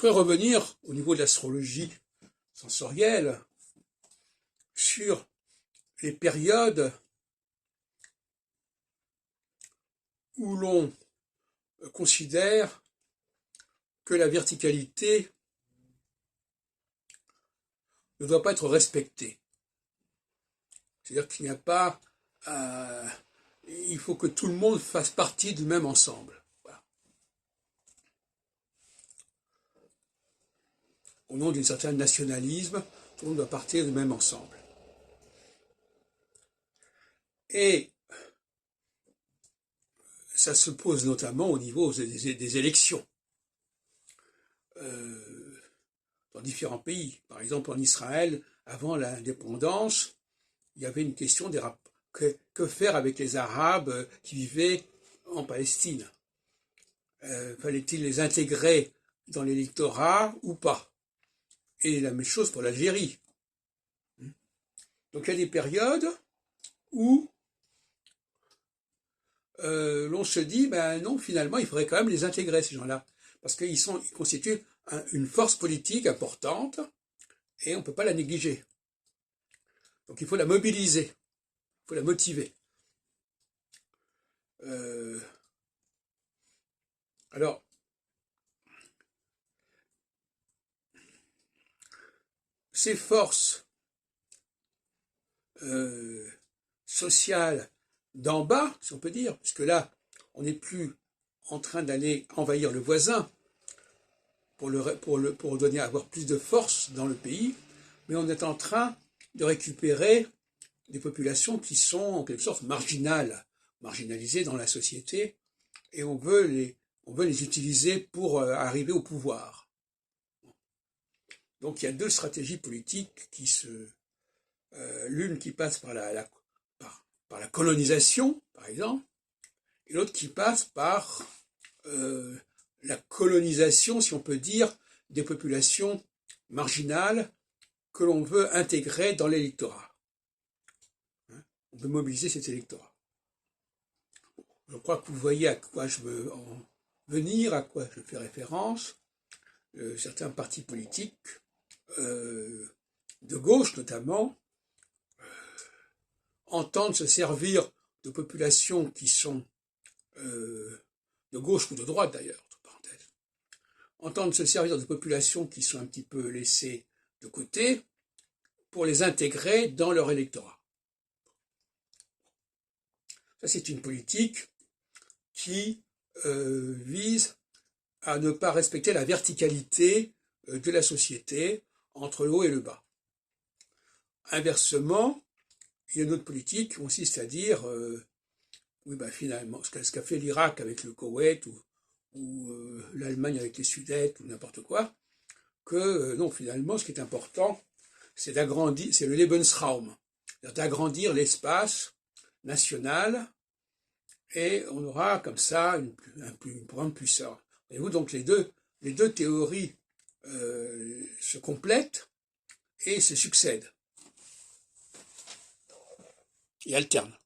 pourrais revenir au niveau de l'astrologie sensorielle sur les périodes où l'on considère que la verticalité ne doit pas être respectée. C'est-à-dire qu'il n'y a pas... il faut que tout le monde fasse partie du même ensemble. Voilà. Au nom d'un certain nationalisme, tout le monde doit partir du même ensemble. Et ça se pose notamment au niveau des élections. Dans différents pays. Par exemple, en Israël, avant l'indépendance, il y avait une question que faire avec les Arabes qui vivaient en Palestine. Fallait-il les intégrer dans l'électorat ou pas? Et la même chose pour l'Algérie. Donc il y a des périodes où l'on se dit, ben non, finalement, il faudrait quand même les intégrer, ces gens-là, parce qu'ils constituent une force politique importante et on ne peut pas la négliger. Donc il faut la mobiliser, il faut la motiver. Alors, ces forces sociales d'en bas, si on peut dire, puisque là, on n'est plus en train d'aller envahir le voisin pour donner avoir plus de force dans le pays, mais on est en train de récupérer des populations qui sont en quelque sorte marginalisées dans la société, et on veut les utiliser pour arriver au pouvoir. Donc il y a deux stratégies politiques l'une qui passe par la colonisation, par exemple, et l'autre qui passe par la colonisation, si on peut dire, des populations marginales que l'on veut intégrer dans l'électorat. On veut mobiliser cet électorat. Je crois que vous voyez à quoi je veux en venir, à quoi je fais référence. Certains partis politiques, de gauche notamment, entendent se servir de populations qui sont de gauche ou de droite d'ailleurs, entre parenthèses, entendent se servir de populations qui sont un petit peu laissées de côté pour les intégrer dans leur électorat. Ça, c'est une politique qui vise à ne pas respecter la verticalité de la société entre le haut et le bas. Inversement, il y a une autre politique qui consiste à dire oui, ben finalement, ce qu'a fait l'Irak avec le Koweït ou l'Allemagne avec les Sudètes ou n'importe quoi, que non, finalement, ce qui est important, c'est d'agrandir, c'est le Lebensraum, d'agrandir l'espace national, et on aura comme ça une grande puissance. Voyez-vous, donc les deux théories se complètent et se succèdent et alternent.